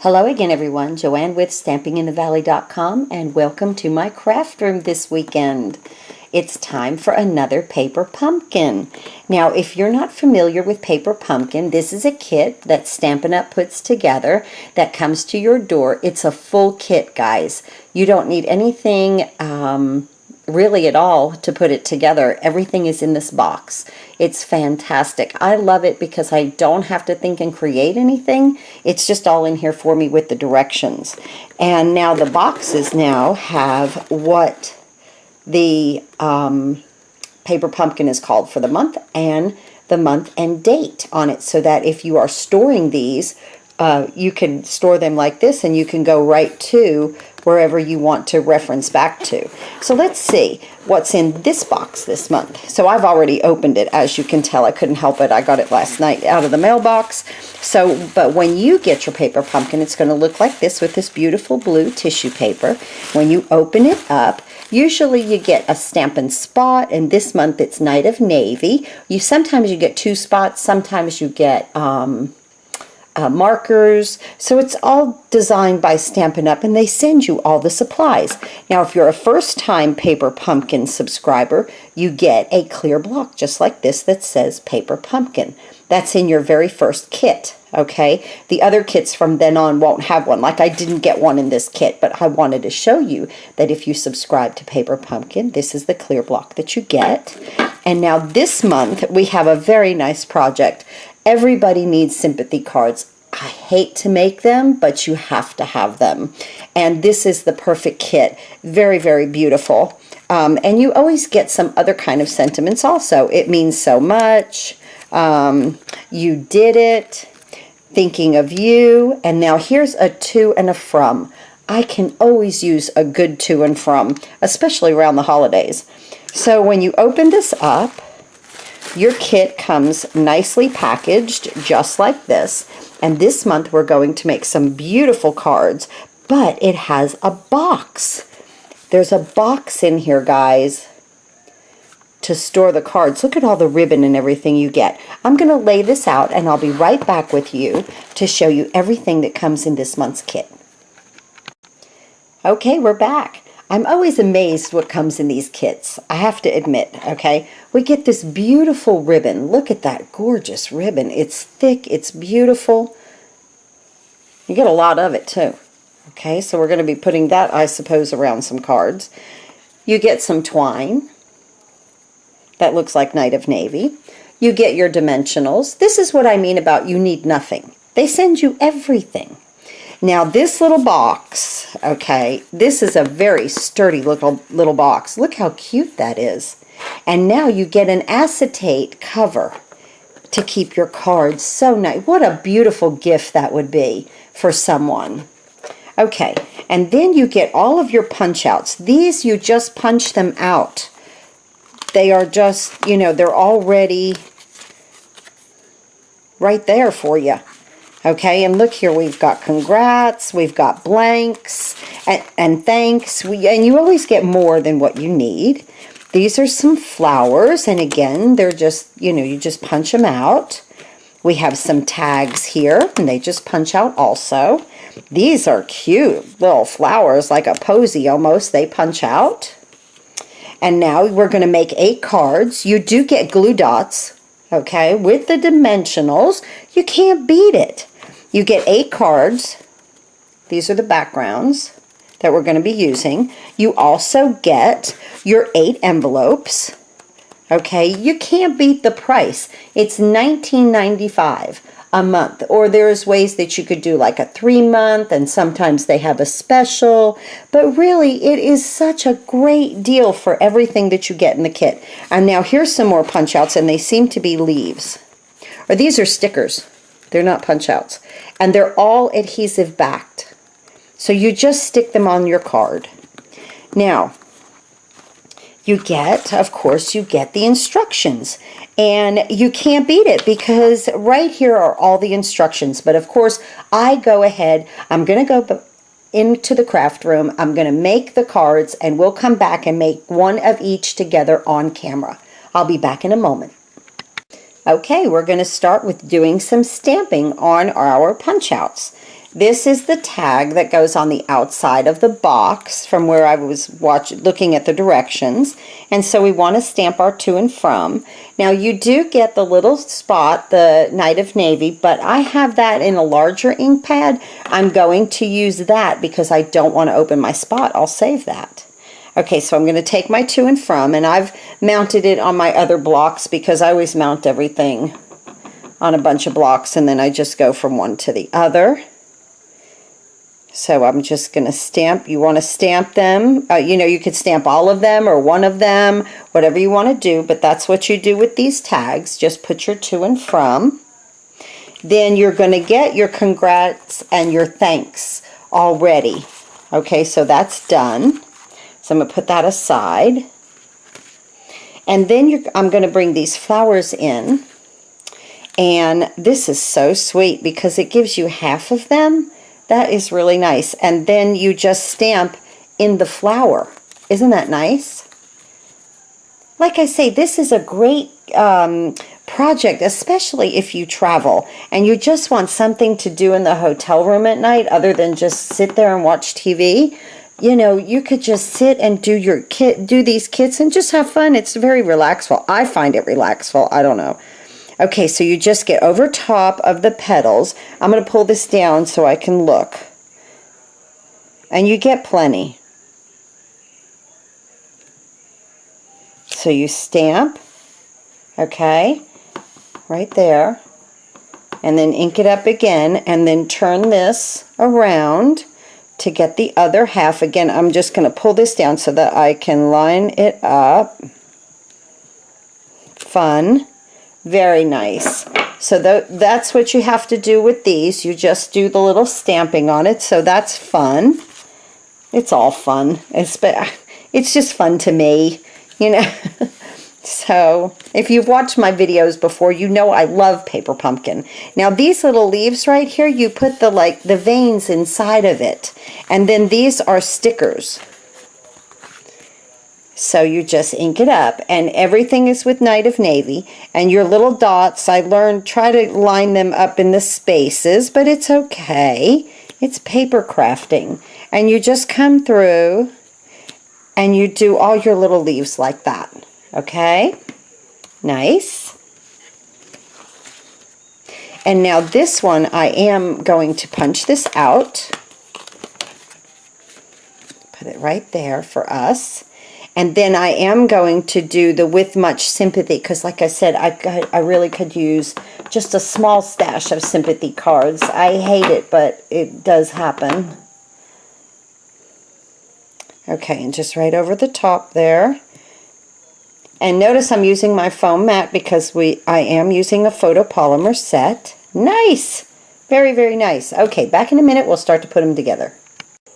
Hello again, everyone. Joanne with StampingInTheValley.com, and welcome to my craft room this weekend. It's time for another paper pumpkin. Now, if you're not familiar with paper pumpkin, this is a kit that Stampin' Up! Puts together that comes to your door. It's a full kit, guys. You don't need anything really at all to put it together. Everything is in this box. It's fantastic. I love it because I don't have to think and create anything. It's just all in here for me with the directions. And now the boxes now have what the paper pumpkin is called for the month and date on it, so that if you are storing these, you can store them like this and you can go right to wherever you want to reference back to. So let's see what's in this box this month. So I've already opened it, as you can tell. I couldn't help it. I got it last night out of the mailbox. So, but when you get your paper pumpkin, it's going to look like this with this beautiful blue tissue paper. When you open it up, usually you get a Stampin' Spot, and this month it's Night of Navy. Sometimes you get 2 spots, sometimes you get markers. So it's all designed by Stampin' Up! And they send you all the supplies. Now, if you're a first-time Paper Pumpkin subscriber, you get a clear block just like this that says Paper Pumpkin. That's in your very first kit, okay? The other kits from then on won't have one. Like, I didn't get one in this kit, but I wanted to show you that if you subscribe to Paper Pumpkin, this is the clear block that you get. And now this month, we have a very nice project. Everybody needs sympathy cards. I hate to make them, but you have to have them. And this is the perfect kit. Very, very beautiful. And you always get some other kind of sentiments also. It means so much. You did it. Thinking of you. And now here's a to and a from. I can always use a good to and from, especially around the holidays. So when you open this up, your kit comes nicely packaged, just like this. And this month we're going to make some beautiful cards, but it has a box. There's a box in here, guys, to store the cards. Look at all the ribbon and everything you get. I'm going to lay this out, and I'll be right back with you to show you everything that comes in this month's kit. Okay, we're back. I'm always amazed what comes in these kits, I have to admit, okay? We get this beautiful ribbon. Look at that gorgeous ribbon. It's thick, it's beautiful. You get a lot of it too. Okay, so we're going to be putting that, I suppose, around some cards. You get some twine. That looks like Night of Navy. You get your dimensionals. This is what I mean about you need nothing. They send you everything. Now this little box, okay, this is a very sturdy little box. Look how cute that is. And now you get an acetate cover to keep your cards so nice. What a beautiful gift that would be for someone. Okay, and then you get all of your punch outs. These, you just punch them out. They are just, you know, they're already right there for you. Okay, and look here, we've got congrats, we've got blanks, and thanks. And you always get more than what you need. These are some flowers, and again, they're just, you know, you just punch them out. We have some tags here, and they just punch out also. These are cute little flowers, like a posy almost. They punch out. And now we're going to make 8 cards. You do get glue dots, okay, with the dimensionals. You can't beat it. You get 8 cards. These are the backgrounds that we're going to be using. You also get your 8 envelopes. Okay, you can't beat the price. It's $19.95 a month. Or there's ways that you could do like a 3-month, and sometimes they have a special. But really, it is such a great deal for everything that you get in the kit. And now here's some more punch outs, and they seem to be leaves. Or these are stickers. They're not punch outs. And they're all adhesive backed. So you just stick them on your card. Now, you get, of course, you get the instructions. And you can't beat it because right here are all the instructions. But of course, I go ahead, I'm going to go into the craft room, I'm going to make the cards, and we'll come back and make one of each together on camera. I'll be back in a moment. Okay, we're going to start with doing some stamping on our punch outs. This is the tag that goes on the outside of the box from where I was looking at the directions. And so we want to stamp our to and from. Now you do get the little spot, the Night of Navy, but I have that in a larger ink pad. I'm going to use that because I don't want to open my spot. I'll save that. Okay, so I'm going to take my to and from, and I've mounted it on my other blocks because I always mount everything on a bunch of blocks and then I just go from one to the other. So I'm just going to stamp. You want to stamp them. You know, you could stamp all of them or one of them, whatever you want to do, but that's what you do with these tags. Just put your to and from. Then you're going to get your congrats and your thanks already. Okay, so that's done. So I'm going to put that aside. And then I'm going to bring these flowers in. And this is so sweet because it gives you half of them. That is really nice. And then you just stamp in the flower. Isn't that nice? Like I say, this is a great project, especially if you travel and you just want something to do in the hotel room at night other than just sit there and watch TV. You know, you could just sit and do these kits and just have fun. It's very relaxful. I find it relaxful. I don't know. Okay, so you just get over top of the petals. I'm going to pull this down so I can look. And you get plenty. So you stamp, okay, right there. And then ink it up again and then turn this around to get the other half. Again, I'm just going to pull this down so that I can line it up. Fun. Very nice. So that's what you have to do with these. You just do the little stamping on it. So that's fun. It's all fun. It's just fun to me, you know. So if you've watched my videos before, you know I love paper pumpkin. Now these little leaves right here, you put the veins inside of it. And then these are stickers. So you just ink it up, and everything is with Night of Navy. And your little dots, I learned, try to line them up in the spaces, but it's okay. It's paper crafting. And you just come through and you do all your little leaves like that. Okay? Nice. And now this one, I am going to punch this out. Put it right there for us. And then I am going to do the With Much Sympathy, because like I said, I really could use just a small stash of sympathy cards. I hate it, but it does happen. Okay, and just right over the top there. And notice I'm using my foam mat because I am using a photopolymer set. Nice! Very, very nice. Okay, back in a minute, we'll start to put them together.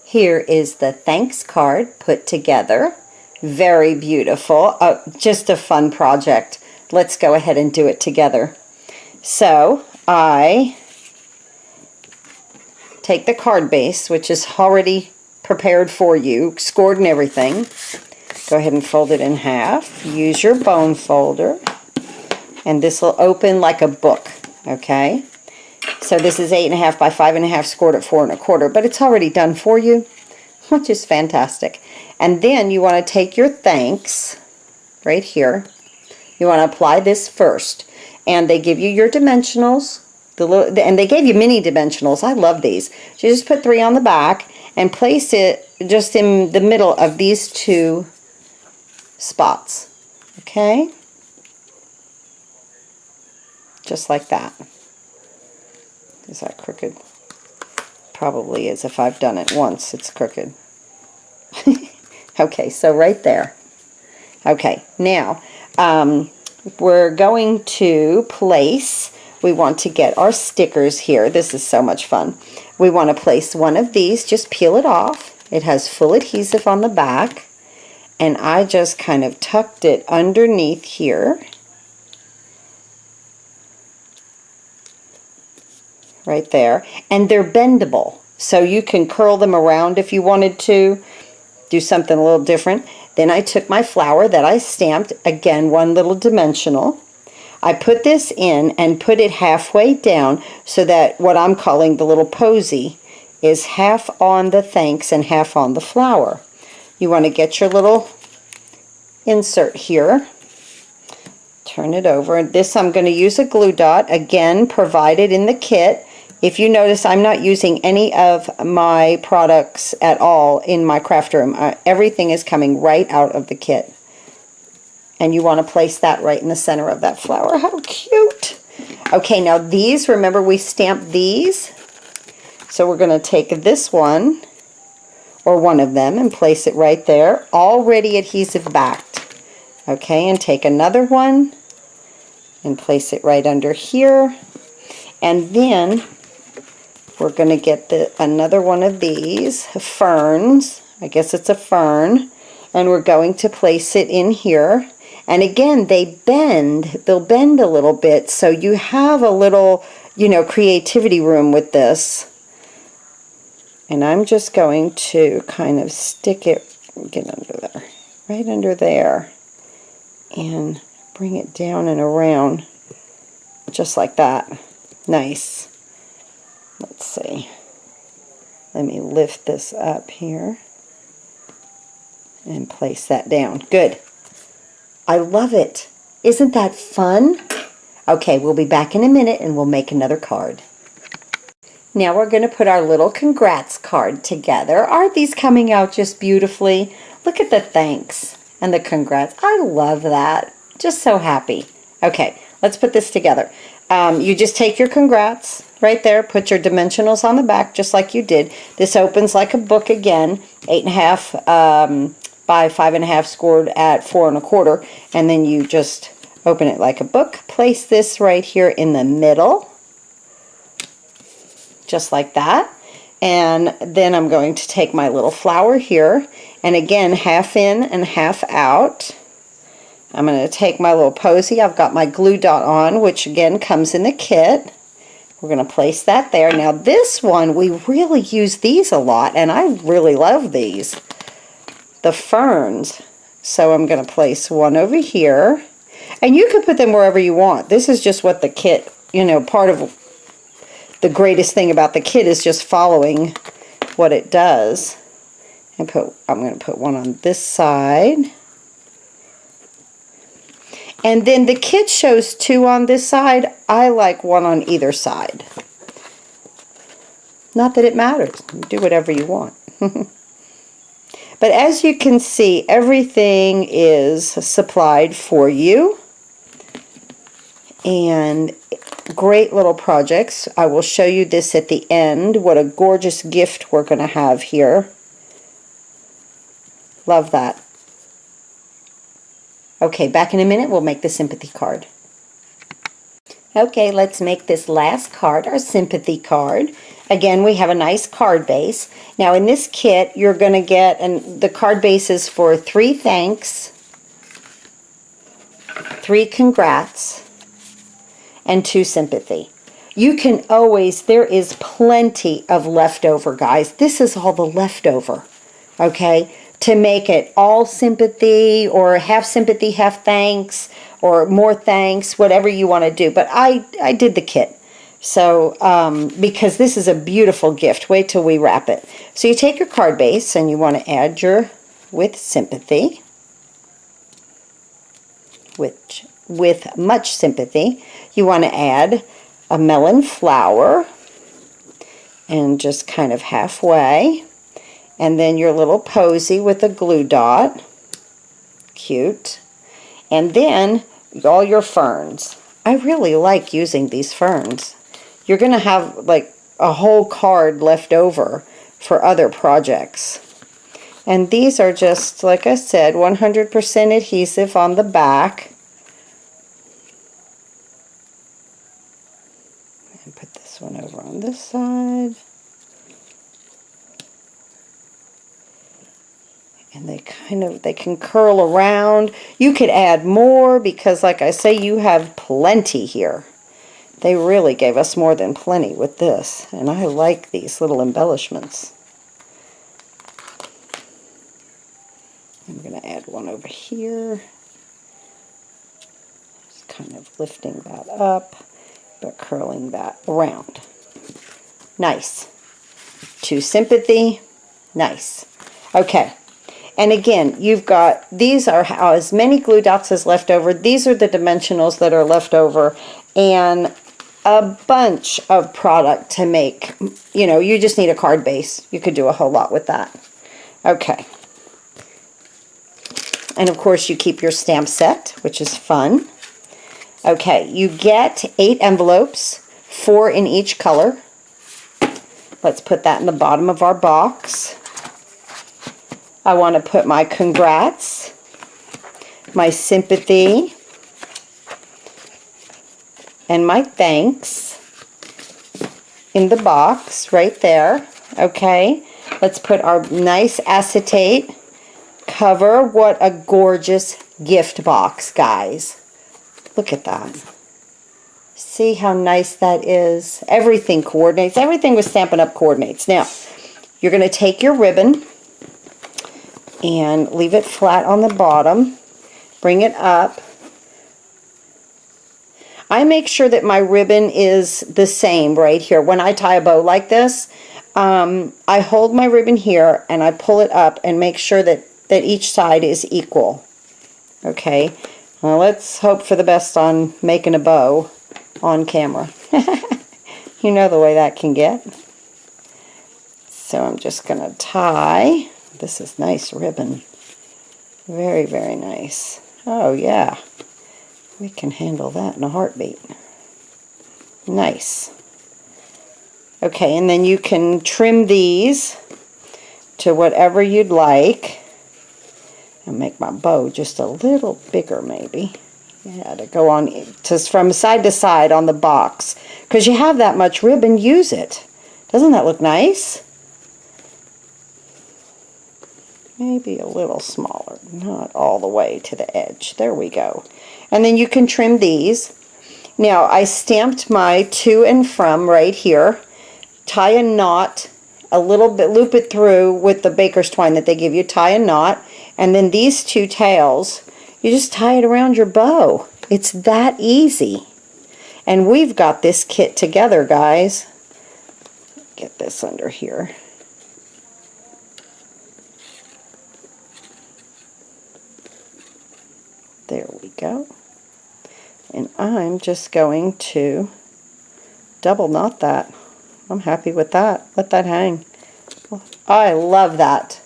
Here is the thanks card put together. Very beautiful. Just a fun project. Let's go ahead and do it together. So I take the card base, which is already prepared for you, scored and everything. Go ahead and fold it in half. Use your bone folder. And this will open like a book. Okay. So this is 8.5 by 5.5, scored at 4 1/4, but it's already done for you, which is fantastic. And then you want to take your thanks right here. You want to apply this first. And they give you your dimensionals. And they gave you mini dimensionals. I love these. So you just put 3 on the back and place it just in the middle of these 2 spots. Okay? Just like that. Is that crooked? Probably is. If I've done it once, it's crooked. Okay, so right there. Okay, now we're going to place, we want to get our stickers here. This is so much fun. We want to place one of these, just peel it off. It has full adhesive on the back. And I just kind of tucked it underneath here. Right there. And they're bendable. So you can curl them around if you wanted to. Do something a little different. Then I took my flower that I stamped, again, 1 little dimensional. I put this in and put it halfway down so that what I'm calling the little posy is half on the thanks and half on the flower. You want to get your little insert here, turn it over, and this I'm going to use a glue dot, again provided in the kit. If you notice, I'm not using any of my products at all in my craft room. Everything is coming right out of the kit. And you want to place that right in the center of that flower. How cute! Okay, now these, remember we stamped these? So we're going to take this one, or one of them, and place it right there, already adhesive backed. Okay, and take another one and place it right under here. And then we're going to get another one of these ferns. I guess it's a fern. And we're going to place it in here. And again, they bend. They'll bend a little bit, so you have a little, you know, creativity room with this. And I'm just going to kind of stick it, get under there, right under there, and bring it down and around, just like that. Nice. Let's see. Let me lift this up here and place that down. Good. I love it. Isn't that fun? Okay, we'll be back in a minute and we'll make another card. Now we're going to put our little congrats card together. Aren't these coming out just beautifully? Look at the thanks and the congrats. I love that. Just so happy. Okay, let's put this together. You just take your congrats right there, put your dimensionals on the back just like you did. This opens like a book again, 8.5 by 5.5 scored at 4 1/4, and then you just open it like a book. Place this right here in the middle, just like that. And then I'm going to take my little flower here, and again, half in and half out. I'm going to take my little posy. I've got my glue dot on, which again comes in the kit. We're going to place that there. Now this one, we really use these a lot, and I really love these. The ferns. So I'm going to place one over here. And you can put them wherever you want. This is just what the kit, you know, part of the greatest thing about the kit is just following what it does. And I'm going to put one on this side. And then the kit shows 2 on this side. I like 1 on either side. Not that it matters. Do whatever you want. But as you can see, everything is supplied for you. And great little projects. I will show you this at the end. What a gorgeous gift we're going to have here. Love that. Okay, back in a minute, we'll make the sympathy card. Okay, let's make this last card, our sympathy card. Again, we have a nice card base. Now in this kit, you're going to get, and the card base is for 3 thanks, 3 congrats, and 2 sympathy. You can always, there is plenty of leftover, guys. This is all the leftover, okay? To make it all sympathy, or half sympathy, half thanks, or more thanks, whatever you want to do. But I did the kit. So, because this is a beautiful gift. Wait till we wrap it. So you take your card base and you want to add your, with sympathy, with much sympathy, you want to add a melon flower, and just kind of halfway. And then your little posy with a glue dot. Cute. And then all your ferns. I really like using these ferns. You're going to have like a whole card left over for other projects. And these are just, like I said, 100% adhesive on the back. And put this one over on this side. And they can curl around. You could add more because, like I say, you have plenty here. They really gave us more than plenty with this. And I like these little embellishments. I'm going to add one over here. Just kind of lifting that up, but curling that around. Nice. to sympathy. Nice. Okay. And again, you've got, these are as many glue dots as left over. These are the dimensionals that are left over. And a bunch of product to make. You know, you just need a card base. You could do a whole lot with that. Okay. And of course you keep your stamp set, which is fun. Okay, you get 8 envelopes, 4 in each color. Let's put that in the bottom of our box. I want to put my congrats, my sympathy, and my thanks in the box right there. Okay, let's put our nice acetate cover. What a gorgeous gift box, guys. Look at that. See how nice that is? Everything coordinates. Everything with Stampin' Up! Coordinates. Now, you're going to take your ribbon and leave it flat on the bottom. Bring it up. I make sure that my ribbon is the same right here. When I tie a bow like this, I hold my ribbon here and I pull it up and make sure that each side is equal. Okay, well, let's hope for the best on making a bow on camera. You know the way that can get. So I'm just going to tie. This is nice ribbon. Very, very nice. Oh, yeah. We can handle that in a heartbeat. Nice. Okay, and then you can trim these to whatever you'd like. And make my bow just a little bigger, maybe. Yeah, to go on just from side to side on the box. Because you have that much ribbon, use it. Doesn't that look nice? Maybe a little smaller, not all the way to the edge. There we go. And then you can trim these. Now, I stamped my to and from right here. Tie a knot a little bit, loop it through with the baker's twine that they give you. Tie a knot. And then these 2 tails, you just tie it around your bow. It's that easy. And we've got this kit together, guys. Get this under here. There we go. And I'm just going to double knot that. I'm happy with that. Let that hang. I love that.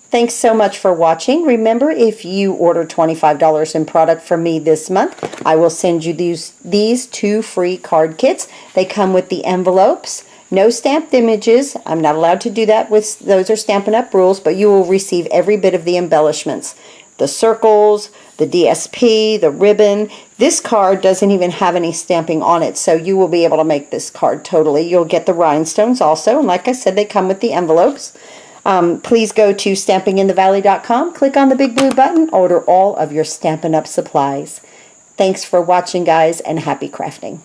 Thanks so much for watching. Remember, if you order $25 in product from me this month, I will send you these 2 free card kits. They come with the envelopes. No stamped images. I'm not allowed to do that. Those are Stampin' Up! Rules, but you will receive every bit of the embellishments. The circles, the DSP, the ribbon. This card doesn't even have any stamping on it, so you will be able to make this card totally. You'll get the rhinestones also, and like I said, they come with the envelopes. Please go to stampinginthevalley.com, click on the big blue button, order all of your Stampin' Up! Supplies. Thanks for watching, guys, and happy crafting.